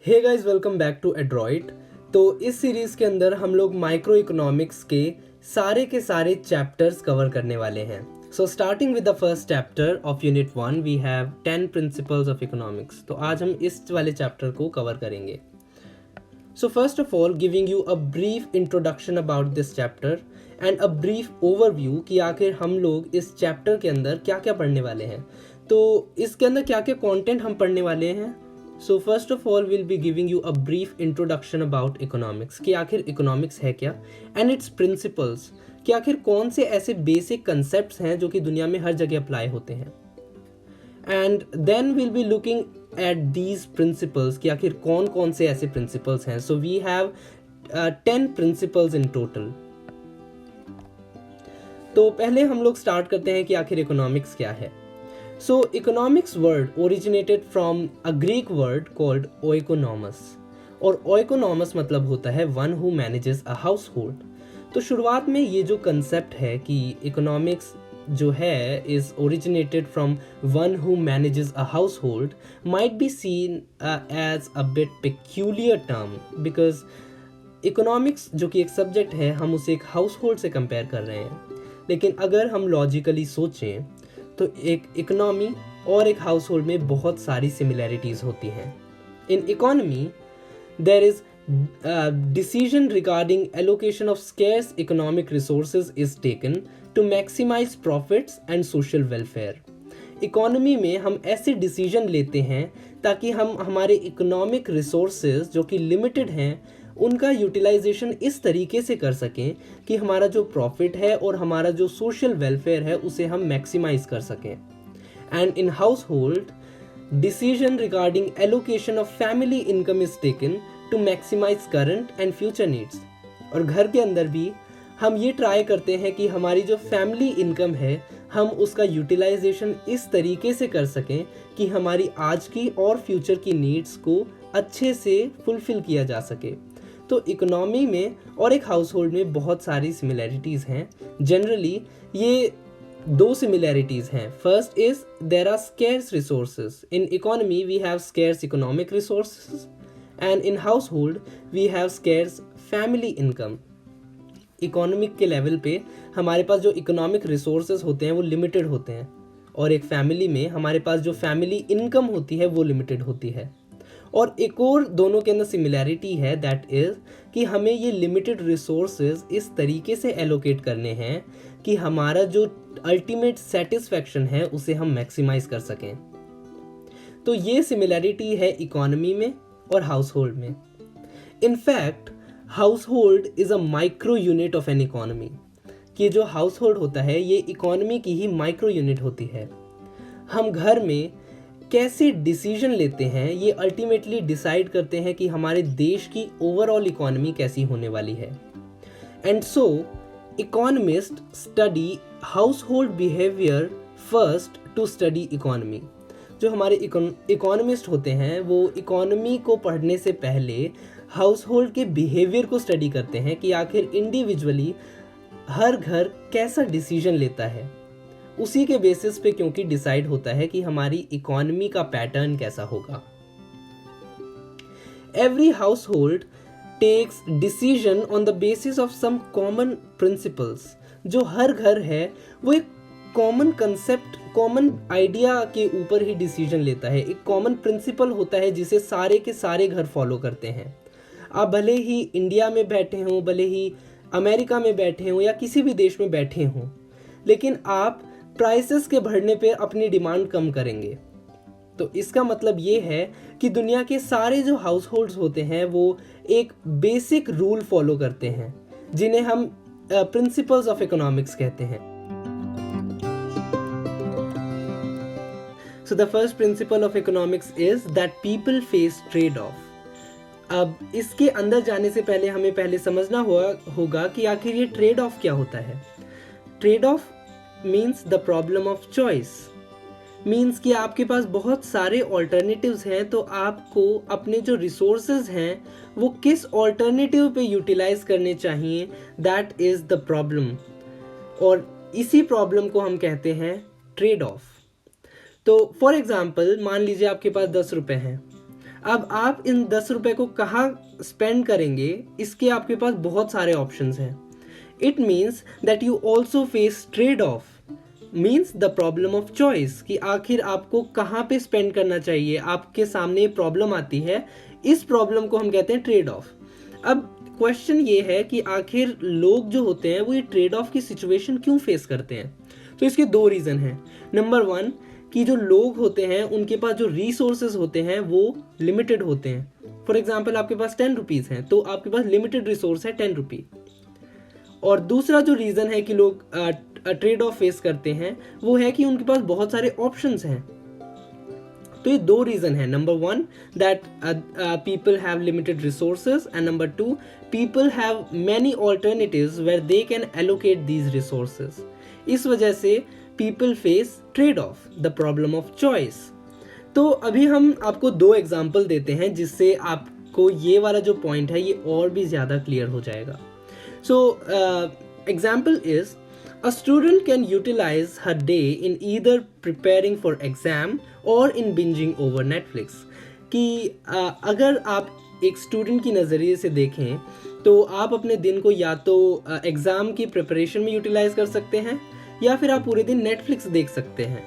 Hey guys, welcome back to Edroid. तो इस series के अंदर हम लोग माइक्रो इकोनॉमिक्स के सारे चैप्टर्स कवर करने वाले हैं। So starting with the first chapter of unit 1 we have 10 principles of economics. तो आज हम इस वाले चैप्टर को कवर करेंगे। So first of all, giving you a brief introduction about this chapter and a brief overview कि आखिर हम लोग इस चैप्टर के अंदर क्या क्या पढ़ने वाले हैं। तो इसके अंदर क्या क्या कंटेंट हम पढ़ने वाले हैं। So first of all, we'll be giving you a brief introduction about economics कि आखिर economics है क्या and its principles कि आखिर कौन से ऐसे बेसिक कंसेप्ट्स हैं जो कि दुनिया में हर जगह अप्लाई होते हैं। And then will be looking at these principles कि आखिर कौन कौन से ऐसे प्रिंसिपल्स हैं। So we have 10 principles in total. तो पहले हम लोग स्टार्ट करते हैं कि आखिर इकोनॉमिक्स क्या है। So economics word originated from a Greek word called oikonomos, और ओइकोनॉमस मतलब होता है one who manages a household. तो शुरुआत में ये जो कंसेप्ट है कि इकोनॉमिक्स जो है is originated from one who manages a household might be seen as a bit peculiar term because economics जो कि एक सब्जेक्ट है हम उसे एक हाउस होल्ड से कंपेयर कर रहे हैं। लेकिन अगर हम लॉजिकली सोचें तो एक इकोनॉमी और एक हाउस होल्ड में बहुत सारी सिमिलैरिटीज़ होती हैं। In economy there is decision regarding allocation of scarce economic resources is taken to maximize profits and social welfare। Economy में हम ऐसे डिसीजन लेते हैं ताकि हम हमारे इकोनॉमिक रिसोर्सेज जो कि लिमिटेड हैं उनका यूटिलाइजेशन इस तरीके से कर सकें कि हमारा जो प्रॉफिट है और हमारा जो सोशल वेलफेयर है उसे हम मैक्सिमाइज कर सकें। And in house hold decision regarding allocation of family income is taken to maximize current and future needs। और घर के अंदर भी हम ये ट्राई करते हैं कि हमारी जो फैमिली इनकम है हम उसका यूटिलाइजेशन इस तरीके से कर सकें कि हमारी आज की और फ्यूचर की नीड्स को अच्छे से फुलफिल किया जा सके। तो इकोनॉमी में और एक हाउस होल्ड में बहुत सारी सिमिलैरिटीज़ हैं। जनरली ये दो सिमिलैरिटीज़ हैं। First is there are scarce resources. In economy we have scarce economic resources and in household we have scarce family income. Economic के लेवल पे हमारे पास जो इकोनॉमिक रिसोर्सेज होते हैं वो लिमिटेड होते हैं, और एक फैमिली में हमारे पास जो फैमिली इनकम होती है वो लिमिटेड होती है। और एक और दोनों के अंदर सिमिलैरिटी है, दैट इज़ कि हमें ये लिमिटेड रिसोर्सेज इस तरीके से एलोकेट करने हैं कि हमारा जो अल्टीमेट सेटिस्फैक्शन है उसे हम मैक्सिमाइज कर सकें। तो ये सिमिलैरिटी है इकोनॉमी में और हाउस होल्ड में। In fact house hold is a micro unit of an economy, कि जो हाउस होल्ड होता है ये इकोनॉमी की ही माइक्रो यूनिट होती है। हम घर में कैसे डिसीजन लेते हैं ये अल्टीमेटली डिसाइड करते हैं कि हमारे देश की ओवरऑल इकोनॉमी कैसी होने वाली है। And so economist study household behaviour first to study economy. जो हमारे इकोनॉमिस्ट होते हैं वो इकोनॉमी को पढ़ने से पहले हाउस होल्ड के बिहेवियर को स्टडी करते हैं कि आखिर इंडिविजुअली हर घर कैसा डिसीजन लेता है। उसी के बेसिस पे क्योंकि डिसाइड होता है कि हमारी इकोनॉमी का पैटर्न कैसा होगा। Every household takes decision on the basis of some common principles. जो हर घर है वो एक कॉमन कंसेप्ट, कॉमन आइडिया के ऊपर ही डिसीजन लेता है। एक कॉमन प्रिंसिपल होता है जिसे सारे के सारे घर फॉलो करते हैं। आप भले ही इंडिया में बैठे हों, भले ही अमेरिका में बैठे हों या किसी भी देश में बैठे हों, लेकिन आप प्राइसेस के बढ़ने पे अपनी डिमांड कम करेंगे। तो इसका मतलब ये है कि दुनिया के सारे जो हाउस होल्ड्स होते हैं वो एक बेसिक रूल फॉलो करते हैं जिन्हें हम प्रिंसिपल्स ऑफ इकोनॉमिक्स कहते हैं। So the first principle of economics is that people face trade of. अब इसके अंदर जाने से पहले हमें पहले समझना होगा कि आखिर ये ट्रेड ऑफ क्या होता है। Trade off means the problem of choice, means कि आपके पास बहुत सारे ऑल्टरनेटिव्स हैं तो आपको अपने जो रिसोर्सेज हैं वो किस ऑल्टरनेटिव पे यूटिलाइज करने चाहिए, दैट इज़ द प्रॉब्लम। और इसी प्रॉब्लम को हम कहते हैं ट्रेड ऑफ। तो फॉर एग्जाम्पल मान लीजिए आपके पास 10 रुपये हैं, अब आप इन 10 रुपए को कहाँ स्पेंड करेंगे, इसके आपके पास बहुत सारे ऑप्शंस हैं. It means that you also face trade of, means the problem of choice, कि आखिर आपको कहाँ पे स्पेंड करना चाहिए. आपके सामने प्रॉब्लम आती है, इस प्रॉब्लम को हम कहते हैं ट्रेड ऑफ. अब क्वेश्चन ये है कि आखिर लोग जो होते हैं वो ये ट्रेड ऑफ की सिचुएशन क्यों फेस करते हैं. तो इसके दो रीज़न हैं. नंबर वन, कि जो लोग होते हैं उनके पास जो रिसोर्सेज होते हैं वो लिमिटेड होते हैं. फॉर एग्जाम्पल आपके पास 10 रुपीज़ हैं, तो आपके पास लिमिटेड रिसोर्स है 10 रुपी. और दूसरा जो रीज़न है कि लोग ट्रेड ऑफ फेस करते हैं वो है कि उनके पास बहुत सारे ऑप्शंस हैं. तो ये दो रीज़न है. Number one, that people have limited resources, and number two, people have many alternatives where they can allocate these resources. इस वजह से people face trade off, the problem of choice. तो अभी हम आपको दो एग्जाम्पल देते हैं जिससे आपको ये वाला जो पॉइंट है ये और भी ज़्यादा क्लियर हो जाएगा. So, example is, a student can utilize her day in either preparing for exam or in binging over Netflix. कि अगर आप एक स्टूडेंट की नज़रिए से देखें तो आप अपने दिन को या तो एग्ज़ाम की प्रिपरेशन में यूटिलाइज कर सकते हैं या फिर आप पूरे दिन नेटफ्लिक्स देख सकते हैं.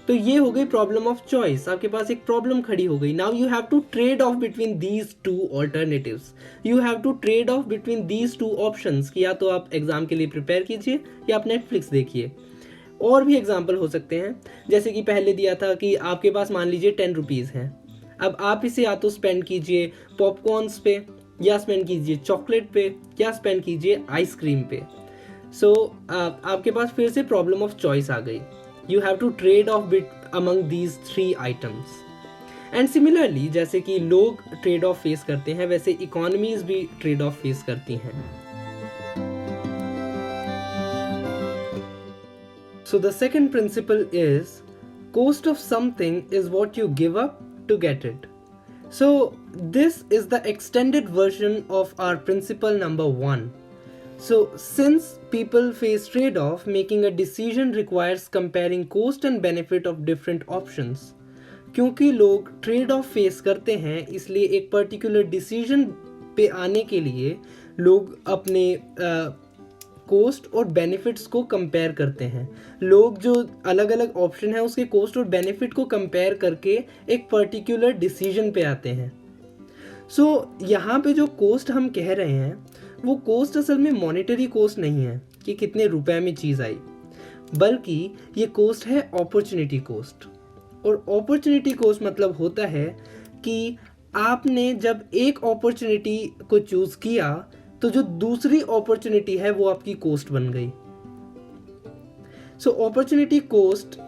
तो ये हो गई प्रॉब्लम ऑफ चॉइस. आपके पास एक प्रॉब्लम खड़ी हो गई. Now you have to trade off between these two alternatives. You have to trade off between these two options, कि या तो आप एग्जाम के लिए प्रिपेयर कीजिए या आप नेटफ्लिक्स देखिए. और भी एग्जाम्पल हो सकते हैं, जैसे कि पहले दिया था कि आपके पास मान लीजिए 10 रुपीज़ हैं. अब आप इसे या तो स्पेंड कीजिए पॉपकॉर्न्स पे, या स्पेंड कीजिए चॉकलेट पे, या स्पेंड कीजिए आइसक्रीम पे. सो आपके पास फिर से प्रॉब्लम ऑफ चॉइस आ गई. You have to trade off bit among these three items. And similarly, जैसे कि लोग ट्रेड ऑफ फेस करते हैं वैसे इकोनॉमीज भी ट्रेड ऑफ फेस करती हैं. So the second principle is, cost of something is what you give up to get it. So this is the extended version of our principle number 1. So, since people face trade-off, making a decision requires comparing cost and benefit of different options. क्योंकि लोग trade-off face करते हैं, इसलिए एक particular decision पे आने के लिए लोग अपने cost और benefits को compare करते हैं. लोग जो अलग अलग option है उसके cost और benefit को compare करके एक particular decision पे आते हैं. So, यहाँ पे जो cost हम कह रहे हैं वो कोस्ट असल में मॉनेटरी कोस्ट नहीं है कि कितने रुपए में चीज़ आई, बल्कि ये कोस्ट है अपॉर्चुनिटी कोस्ट. और अपॉर्चुनिटी कोस्ट मतलब होता है कि आपने जब एक अपॉर्चुनिटी को चूज़ किया तो जो दूसरी अपॉर्चुनिटी है वो आपकी कोस्ट बन गई. So opportunity cost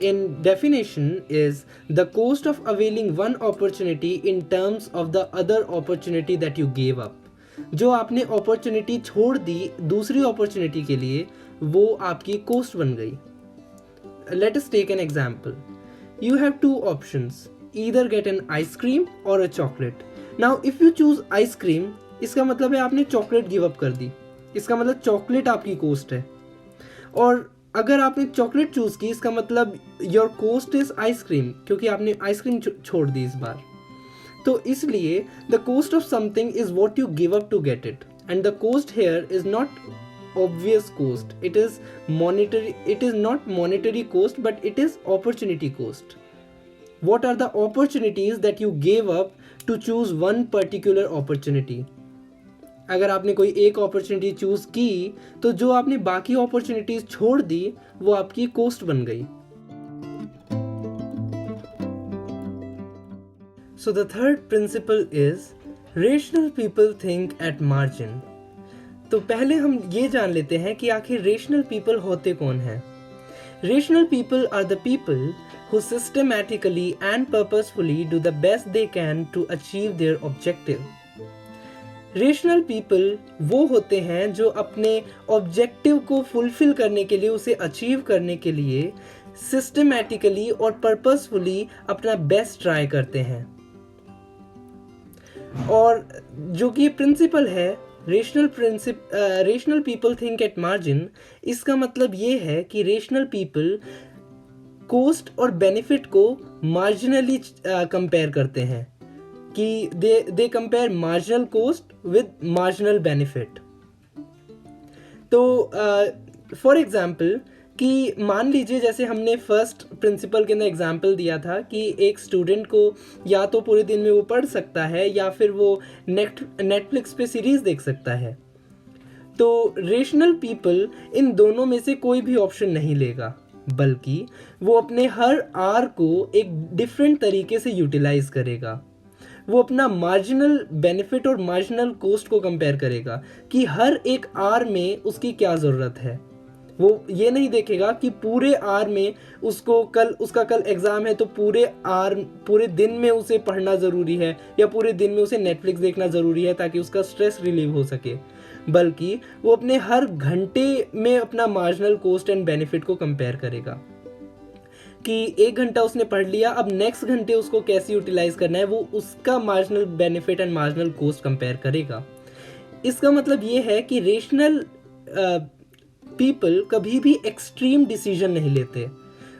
in definition is the cost of availing one opportunity in terms of the other opportunity that you gave up. जो आपने अपॉर्चुनिटी छोड़ दी दूसरी अपॉर्चुनिटी के लिए वो आपकी कोस्ट बन गई. Let us take an example. You have two options, either get an ice cream or a chocolate. Now if you choose ice cream, इसका मतलब है आपने चॉकलेट गिव अप कर दी. इसका मतलब चॉकलेट आपकी कोस्ट है. और अगर आपने चॉकलेट चूज की, इसका मतलब योर कोस्ट इज आइसक्रीम, क्योंकि आपने आइसक्रीम छोड़ दी इस बार. तो इसलिए the cost of something is what you give up to get it, and the cost here is not obvious cost. It is monetary. It is not monetary cost, but it is opportunity cost. What are the opportunities that you gave up to choose one particular opportunity? अगर आपने कोई एक opportunity choose की तो जो आपने बाकी opportunities छोड़ दी वो आपकी कोस्ट बन गई. So the third principle is rational people think at margin. तो पहले हम ये जान लेते हैं कि आखिर रेशनल पीपल होते कौन हैं. Rational people are the people who systematically and purposefully do the best they can to achieve their objective. Rational people वो होते हैं जो अपने ऑब्जेक्टिव को फुलफिल करने के लिए, उसे अचीव करने के लिए सिस्टमैटिकली और पर्पसफुली अपना बेस्ट ट्राई करते हैं. और जो कि प्रिंसिपल है rational people think at margin, इसका मतलब ये है कि रेशनल पीपल कोस्ट और बेनिफिट को मार्जिनली कंपेयर करते हैं. कि they compare marginal cost with marginal benefit. तो फॉर एग्जाम्पल कि मान लीजिए जैसे हमने फर्स्ट प्रिंसिपल के अंदर एग्जाम्पल दिया था कि एक स्टूडेंट को या तो पूरे दिन में वो पढ़ सकता है या फिर वो नेटफ्लिक्स पे सीरीज देख सकता है। तो रेशनल पीपल इन दोनों में से कोई भी ऑप्शन नहीं लेगा, बल्कि वो अपने हर आर को एक डिफरेंट तरीके से यूटिलाइज करेगा। वो अपना मार्जिनल बेनिफिट और मार्जिनल कोस्ट को कंपेयर करेगा कि हर एक आर में उसकी क्या ज़रूरत है। वो ये नहीं देखेगा कि पूरे आर में उसका कल एग्ज़ाम है तो पूरे दिन में उसे पढ़ना ज़रूरी है या पूरे दिन में उसे नेटफ्लिक्स देखना ज़रूरी है ताकि उसका स्ट्रेस रिलीव हो सके, बल्कि वो अपने हर घंटे में अपना मार्जिनल कोस्ट एंड बेनिफिट को कंपेयर करेगा कि 1 घंटा उसने पढ़ लिया, अब नेक्स्ट घंटे उसको कैसे यूटिलाइज करना है, वो उसका marginal benefit and marginal cost compare करेगा। इसका मतलब ये है कि रेशनल पीपल कभी भी एक्सट्रीम डिसीजन नहीं लेते।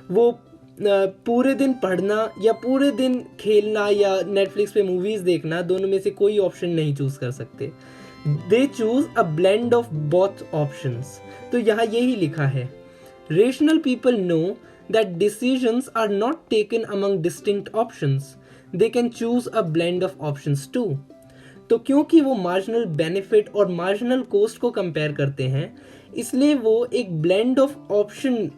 वो पूरे दिन पढ़ना या पूरे दिन खेलना या नेटफ्लिक्स पे मूवीज देखना, दोनों में से कोई ऑप्शन नहीं चूज कर सकते। They choose a blend of both options. तो यहाँ यही लिखा है, rational people know that decisions are not taken among distinct options. They can choose a blend of options too. तो क्योंकि वो मार्जिनल बेनिफिट और मार्जिनल कोस्ट को कंपेयर करते हैं, इसलिए वो एक ब्लेंड ऑफ ऑप्शन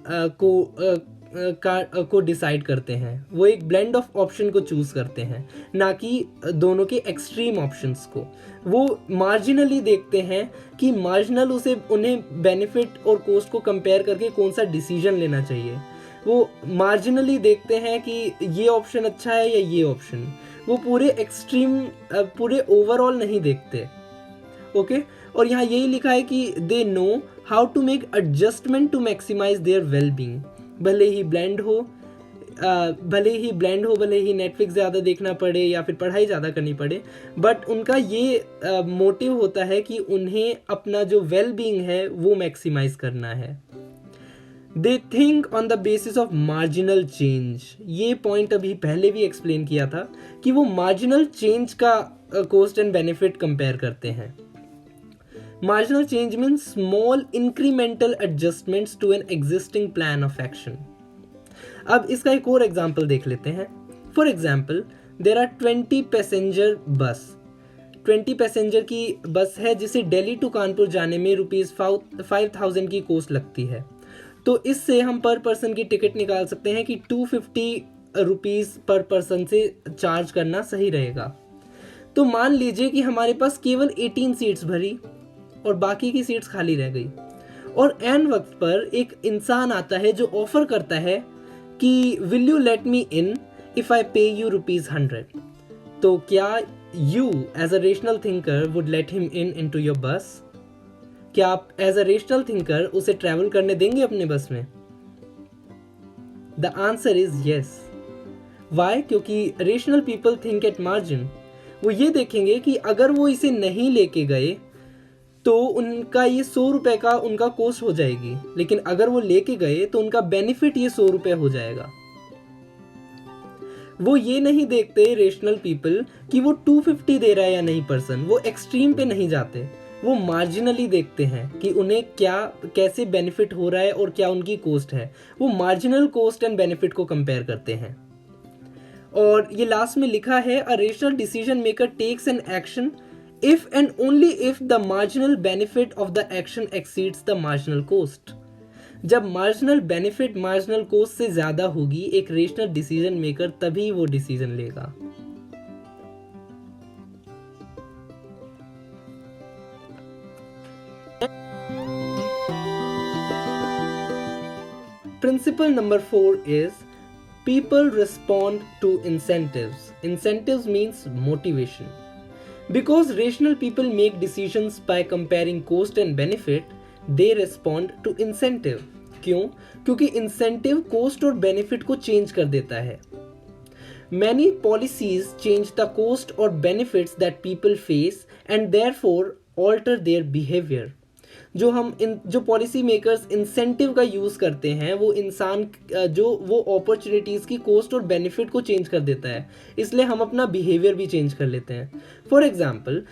को डिसाइड करते हैं। वो एक ब्लेंड ऑफ ऑप्शन को चूज करते हैं, ना कि दोनों के एक्सट्रीम ऑप्शंस को। वो मार्जिनली देखते हैं कि मार्जिनल उन्हें बेनिफिट और कोस्ट को कंपेयर करके कौन सा डिसीजन लेना चाहिए। वो मार्जिनली देखते हैं कि ये ऑप्शन अच्छा है या ये ऑप्शन। वो पूरे एक्सट्रीम पूरे ओवरऑल नहीं देखते। ओके, और यहाँ यही लिखा है कि they know how to make adjustment to maximise their well being. भले ही ब्लेंड हो, भले ही नेटफ्लिक्स ज़्यादा देखना पड़े या फिर पढ़ाई ज़्यादा करनी पड़े, बट उनका ये मोटिव होता है कि उन्हें अपना जो वेल बीइंग है वो मैक्सिमाइज करना है। They think on the basis of marginal change. ये पॉइंट अभी पहले भी एक्सप्लेन किया था कि वो मार्जिनल चेंज का कोस्ट एंड बेनिफिट कंपेयर करते हैं। Marginal change means small incremental adjustments to an existing plan of action. अब इसका एक और एग्जाम्पल देख लेते हैं। For example, there are 20 passenger bus. 20 passenger की बस है जिसे दिल्ली टू कानपुर जाने में ₹5,000 की कॉस्ट लगती है। तो इससे हम पर पर्सन की टिकट निकाल सकते हैं कि 250 रुपीज़ पर पर्सन से चार्ज करना सही रहेगा। तो मान लीजिए कि हमारे पास केवल 18 सीट्स भरी और बाकी की सीट्स खाली रह गई, और एन वक्त पर एक इंसान आता है जो ऑफर करता है कि will you let me in if I pay you ₹100। तो क्या you as a rational thinker would let him in to your bus? क्या आप एज अ रेशनल थिंकर उसे ट्रैवल करने देंगे अपने बस में? The answer is yes. Why? क्योंकि rational people think at margin. वो ये देखेंगे कि अगर वो इसे नहीं लेके गए तो उनका ये 100 रुपए का उनका कॉस्ट हो जाएगी, लेकिन अगर वो लेके गए तो उनका बेनिफिट ये 100 रुपए हो जाएगा। वो ये नहीं देखते रेशनल पीपल कि वो 250 दे रहा है या नहीं पर्सन। वो एक्सट्रीम पे नहीं जाते, वो मार्जिनली देखते हैं कि उन्हें कैसे बेनिफिट हो रहा है और क्या उनकी कॉस्ट है। वो मार्जिनल कॉस्ट एंड बेनिफिट को कंपेयर करते हैं। और ये लास्ट में लिखा है, a rational decision maker takes an action if and only if the marginal benefit of the action exceeds the marginal cost. जब मार्जिनल बेनिफिट मार्जिनल कॉस्ट से ज्यादा होगी एक रेशनल डिसीजन मेकर तभी वो डिसीजन लेगा। Principle number 4 is people respond to incentives. Incentives means motivation. Because rational people make decisions by comparing cost and benefit, they respond to incentive. क्यों? क्योंकि incentive cost और benefit को change कर देता है। Many policies change the cost or benefits that people face and therefore alter their behavior. जो जो policy makers incentive का यूज़ करते हैं वो वो अपॉर्चुनिटीज़ की कॉस्ट और बेनिफिट को चेंज कर देता है, इसलिए हम अपना बिहेवियर भी चेंज कर लेते हैं। फॉर एग्जाम्पल,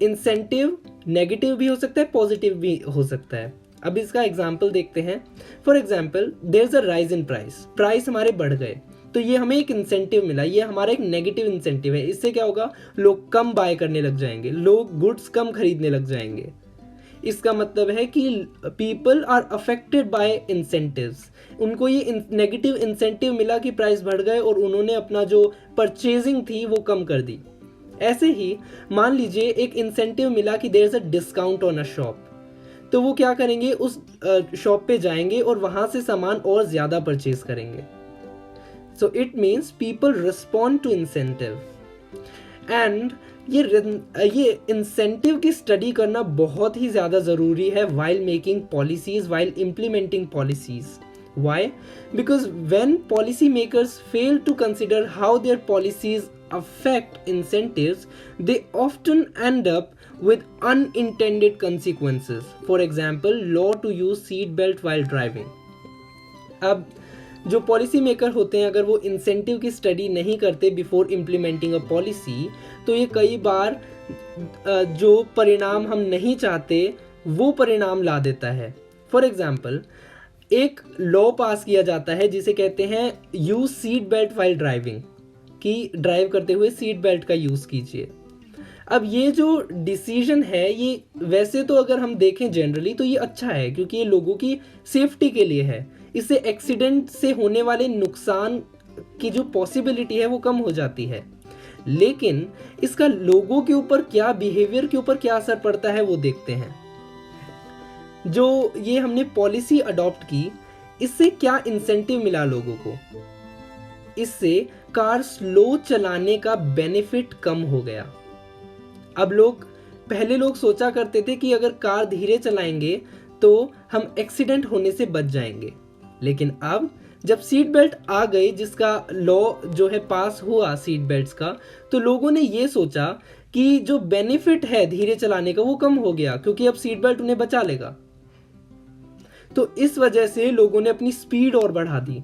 इंसेंटिव नेगेटिव भी हो सकता है, पॉजिटिव भी हो सकता है। अब इसका एग्जाम्पल देखते हैं। For example, there is a rise in price हमारे बढ़ गए, तो ये हमें एक इंसेंटिव मिला, ये हमारा एक नेगेटिव इंसेंटिव है। इससे क्या होगा, लोग कम बाय करने लग जाएंगे, लोग गुड्स कम खरीदने लग जाएंगे। इसका मतलब है कि people are affected by incentives, उनको ये नेगेटिव इंसेंटिव मिला कि प्राइस बढ़ गए और उन्होंने अपना जो परचेजिंग थी वो कम कर दी। ऐसे ही मान लीजिए एक इंसेंटिव मिला कि there is a discount on a shop, तो वो क्या करेंगे, उस शॉप पे जाएंगे और वहां से सामान और ज़्यादा परचेज करेंगे। So it means people respond to incentive. And ये इंसेंटिव की स्टडी करना बहुत ही ज़्यादा ज़रूरी है while making policies, while implementing policies. Why? Because when policymakers fail to consider how their policies affect incentives, they often end up with unintended consequences. For example, law to use seat belt while driving. अब जो policy maker होते हैं, अगर वो incentive की study नहीं करते before implementing a policy, तो ये कई बार जो परिणाम हम नहीं चाहते वो परिणाम ला देता है। फॉर एग्जाम्पल, एक लॉ पास किया जाता है जिसे कहते हैं use seat belt while driving, कि ड्राइव करते हुए सीट बेल्ट का यूज़ कीजिए। अब ये जो डिसीजन है, ये वैसे तो अगर हम देखें जनरली तो ये अच्छा है, क्योंकि ये लोगों की सेफ्टी के लिए है। इससे एक्सीडेंट से होने वाले नुकसान की जो पॉसिबिलिटी है वो कम हो जाती है। लेकिन इसका लोगों के ऊपर क्या, बिहेवियर के ऊपर क्या असर पड़ता है वो देखते हैं। जो ये हमने पॉलिसी अडॉप्ट की, इससे क्या इंसेंटिव मिला लोगों को? इससे कार स्लो चलाने का बेनिफिट कम हो गया। अब पहले लोग सोचा करते थे कि अगर कार धीरे चलाएंगे तो हम एक्सीडेंट होने से बच जाएंगे, लेकिन अब जब सीट बेल्ट आ गई, जिसका लॉ जो है पास हुआ सीट बेल्ट्स का, तो लोगों ने ये सोचा कि जो बेनिफिट है धीरे चलाने का वो कम हो गया, क्योंकि अब सीट बेल्ट उन्हें बचा लेगा। तो इस वजह से लोगों ने अपनी स्पीड और बढ़ा दी,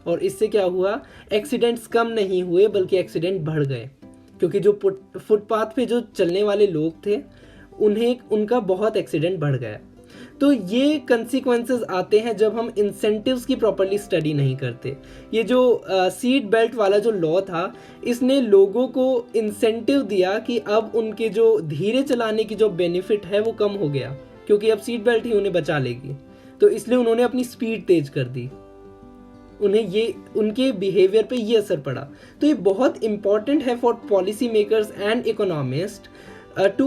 और इससे क्या हुआ, एक्सीडेंट्स कम नहीं हुए बल्कि एक्सीडेंट बढ़ गए, क्योंकि जो फुटपाथ पे जो चलने वाले लोग थे उनका बहुत एक्सीडेंट बढ़ गया। तो ये कंसिक्वेंसेस आते हैं जब हम इंसेंटिव्स की प्रॉपर्ली स्टडी नहीं करते। ये जो सीट बेल्ट वाला जो लॉ था, इसने लोगों को इंसेंटिव दिया कि अब उनके जो धीरे चलाने की जो बेनिफिट है वो कम हो गया, क्योंकि अब सीट बेल्ट ही उन्हें बचा लेगी। तो इसलिए उन्होंने अपनी स्पीड तेज कर दी, उनके बिहेवियर पे ये असर पड़ा। तो ये बहुत इंपॉर्टेंट है for policy makers and economist to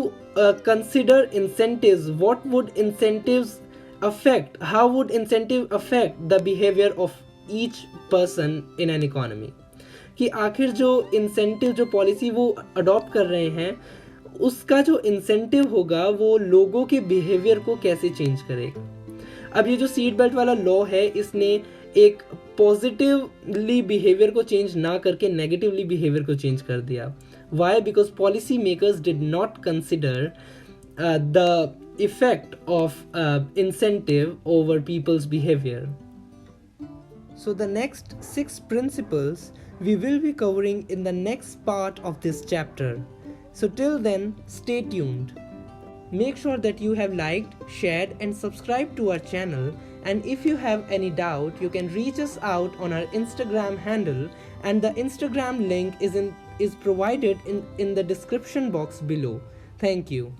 consider incentives. What would incentives affect? How would incentive affect the behavior of each person in an economy? कि आखिर जो इंसेंटिव, जो पॉलिसी वो अडॉप्ट कर रहे हैं, उसका जो इंसेंटिव होगा वो लोगों के बिहेवियर को कैसे चेंज करेगा। अब ये जो सीट बेल्ट वाला लॉ है, इसने एक पॉजिटिवली बिहेवियर को चेंज ना करके नेगेटिवली बिहेवियर को चेंज कर दिया। Why? Because policy makers did not consider the effect of incentive over people's behavior. So the next 6 principles we will be covering in the next part of this chapter. So till then, stay tuned. Make sure that you have liked, shared and subscribed to our channel, and if you have any doubt, you can reach us out on our Instagram handle, and the Instagram link is provided in the description box below. Thank you.